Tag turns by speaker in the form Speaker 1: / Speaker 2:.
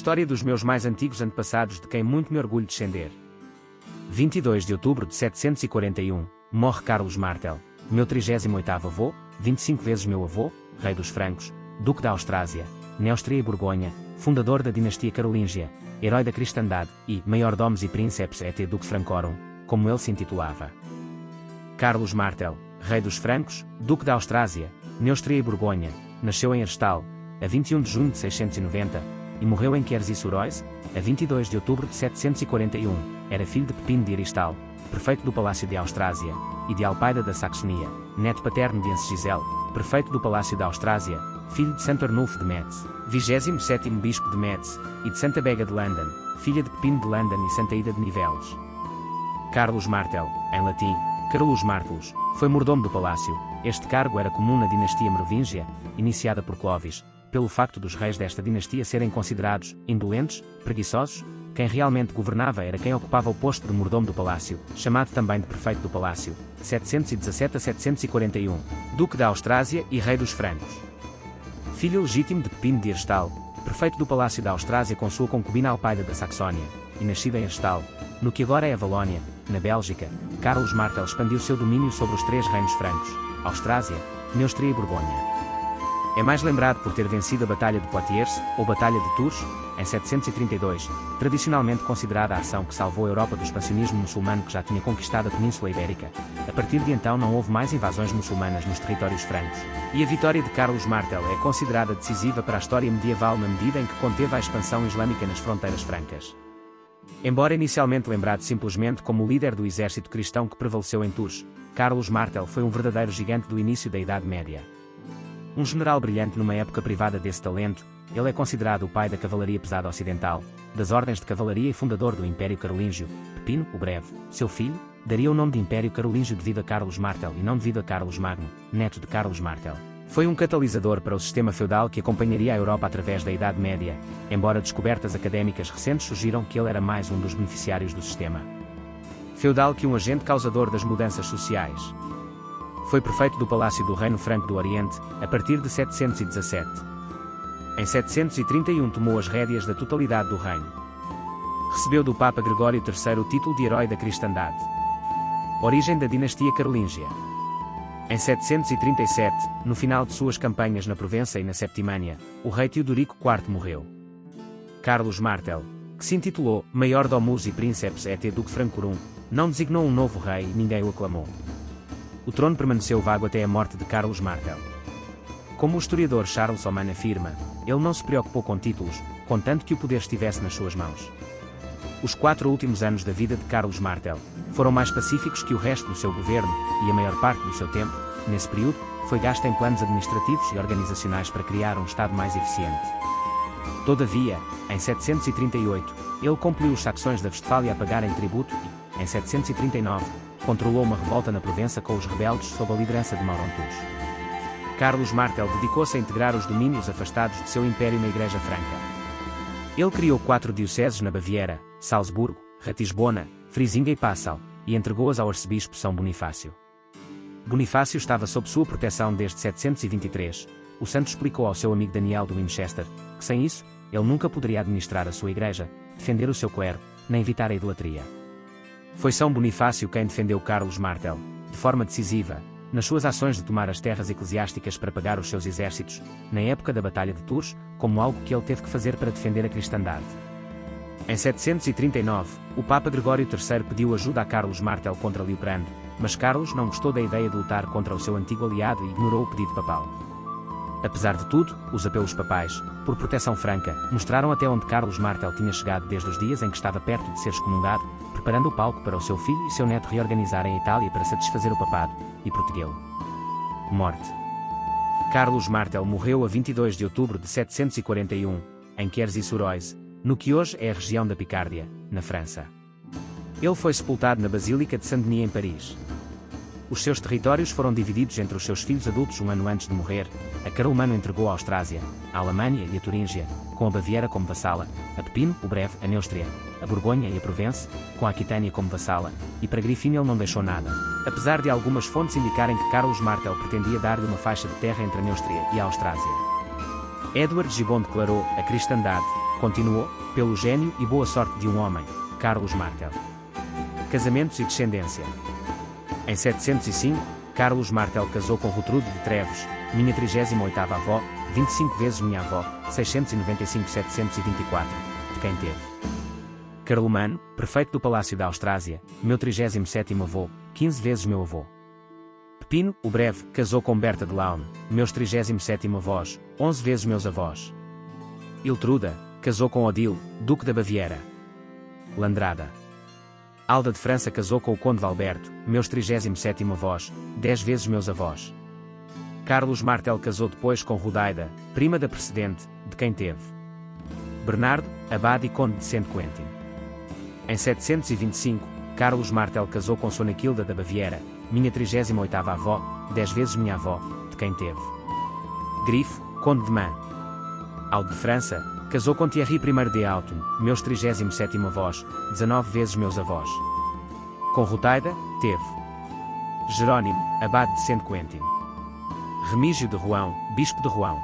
Speaker 1: História dos meus mais antigos antepassados de quem muito me orgulho descender. 22 de outubro de 741, morre Carlos Martel, meu 38º avô, 25 vezes meu avô, rei dos francos, duque da Austrásia, Neustria e Borgonha, fundador da dinastia carolíngia, herói da cristandade e maiordomos e príncipes et duque francorum, como ele se intitulava. Carlos Martel, rei dos francos, duque da Austrásia, Neustria e Borgonha, nasceu em Herstal, a 21 de junho de 690, e morreu em Quierzy-sur-Oise, a 22 de outubro de 741, era filho de Pepino de Heristal, prefeito do Palácio de Austrásia, e de Alpaida da Saxonia, neto paterno de Ansegisel, prefeito do Palácio da Austrásia, filho de Santo Arnulfo de Metz, 27º bispo de Metz, e de Santa Bega de Landen, filha de Pepino de Landen e Santa Ida de Niveles. Carlos Martel, em latim, Carolus Martellus, foi mordomo do palácio. Este cargo era comum na dinastia merovingia, iniciada por Clovis, pelo facto dos reis desta dinastia serem considerados indolentes, preguiçosos. Quem realmente governava era quem ocupava o posto de mordomo do palácio, chamado também de prefeito do palácio, 717 a 741, duque da Austrásia e rei dos francos. Filho legítimo de Pepino de Herstal, prefeito do Palácio da Austrásia com sua concubina Alpaida da Saxónia, e nascido em Herstal, no que agora é a Valónia, na Bélgica, Carlos Martel expandiu seu domínio sobre os três reinos francos, Austrásia, Neustria e Borgonha. É mais lembrado por ter vencido a Batalha de Poitiers, ou Batalha de Tours, em 732, tradicionalmente considerada a ação que salvou a Europa do expansionismo muçulmano que já tinha conquistado a Península Ibérica. A partir de então não houve mais invasões muçulmanas nos territórios francos, e a vitória de Carlos Martel é considerada decisiva para a história medieval na medida em que conteve a expansão islâmica nas fronteiras francas. Embora inicialmente lembrado simplesmente como o líder do exército cristão que prevaleceu em Tours, Carlos Martel foi um verdadeiro gigante do início da Idade Média. Um general brilhante numa época privada desse talento, ele é considerado o pai da cavalaria pesada ocidental, das ordens de cavalaria e fundador do Império Carolíngio. Pepino, o Breve, seu filho, daria o nome de Império Carolíngio devido a Carlos Martel e não devido a Carlos Magno, neto de Carlos Martel. Foi um catalisador para o sistema feudal que acompanharia a Europa através da Idade Média, embora descobertas académicas recentes sugiram que ele era mais um dos beneficiários do sistema feudal que um agente causador das mudanças sociais. Foi prefeito do Palácio do Reino Franco do Oriente, a partir de 717. Em 731 tomou as rédeas da totalidade do reino. Recebeu do Papa Gregório III o título de Herói da Cristandade. Origem da dinastia carolíngia. Em 737, no final de suas campanhas na Provença e na Septimânia, o rei Teodorico IV morreu. Carlos Martel, que se intitulou Maiordomus e Princeps et duque francorum, não designou um novo rei e ninguém o aclamou. O trono permaneceu vago até a morte de Carlos Martel. Como o historiador Charles Oman afirma, ele não se preocupou com títulos, contanto que o poder estivesse nas suas mãos. Os 4 últimos anos da vida de Carlos Martel foram mais pacíficos que o resto do seu governo, e a maior parte do seu tempo, nesse período, foi gasta em planos administrativos e organizacionais para criar um Estado mais eficiente. Todavia, em 738, ele compeliu os saxões da Westfália a pagarem tributo e, em 739, controlou uma revolta na Provença com os rebeldes sob a liderança de Maurontus. Carlos Martel dedicou-se a integrar os domínios afastados de seu império na Igreja Franca. Ele criou 4 dioceses na Baviera, Salzburgo, Ratisbona, Frisinga e Passau, e entregou-as ao arcebispo São Bonifácio. Bonifácio estava sob sua proteção desde 723. O santo explicou ao seu amigo Daniel de Winchester que sem isso, ele nunca poderia administrar a sua igreja, defender o seu clero, nem evitar a idolatria. Foi São Bonifácio quem defendeu Carlos Martel, de forma decisiva, nas suas ações de tomar as terras eclesiásticas para pagar os seus exércitos, na época da Batalha de Tours, como algo que ele teve que fazer para defender a cristandade. Em 739, o Papa Gregório III pediu ajuda a Carlos Martel contra Liutprando, mas Carlos não gostou da ideia de lutar contra o seu antigo aliado e ignorou o pedido papal. Apesar de tudo, os apelos papais, por proteção franca, mostraram até onde Carlos Martel tinha chegado desde os dias em que estava perto de ser excomungado, preparando o palco para o seu filho e seu neto reorganizarem a Itália para satisfazer o papado e protegê-lo. Morte. Carlos Martel morreu a 22 de outubro de 741, em Quierzy-sur-Oise, no que hoje é a região da Picárdia, na França. Ele foi sepultado na Basílica de Saint-Denis em Paris. Os seus territórios foram divididos entre os seus filhos adultos um ano antes de morrer. A Carlomano entregou a Austrásia, a Alemanha e a Turíngia, com a Baviera como vassala, a Pepino, o Breve, a Neustria, a Borgonha e a Provence, com a Aquitânia como vassala, e para Grifino ele não deixou nada, apesar de algumas fontes indicarem que Carlos Martel pretendia dar-lhe uma faixa de terra entre a Neustria e a Austrásia. Edward Gibbon declarou a cristandade Continuou, pelo gênio e boa sorte de um homem, Carlos Martel. Casamentos e descendência. Em 705, Carlos Martel casou com Rutrude de Trevos, minha 38ª avó, 25 vezes minha avó, 695-724, de quem teve. Carlomano, prefeito do Palácio da Austrásia, meu 37º avô, 15 vezes meu avô. Pepino, o Breve, casou com Berta de Laune, meus 37º avós, 11 vezes meus avós. Iltruda, casou com Odile, Duque da Baviera. Landrada. Alda de França casou com o Conde de Alberto, meus 37º avós, 10 vezes meus avós. Carlos Martel casou depois com Rodaida, prima da precedente, de quem teve. Bernardo, abade e conde de Saint-Quentin. Em 725, Carlos Martel casou com Sonaquilda da Baviera, minha 38ª avó, 10 vezes minha avó, de quem teve. Grifo, conde de Mans. Aldo de França, casou com Thierry I de Autun, meus 37º avós, 19 vezes meus avós. Com Rotaida, teve. Jerónimo, abade de Saint-Quentin. Remígio de Rouen, bispo de Rouen.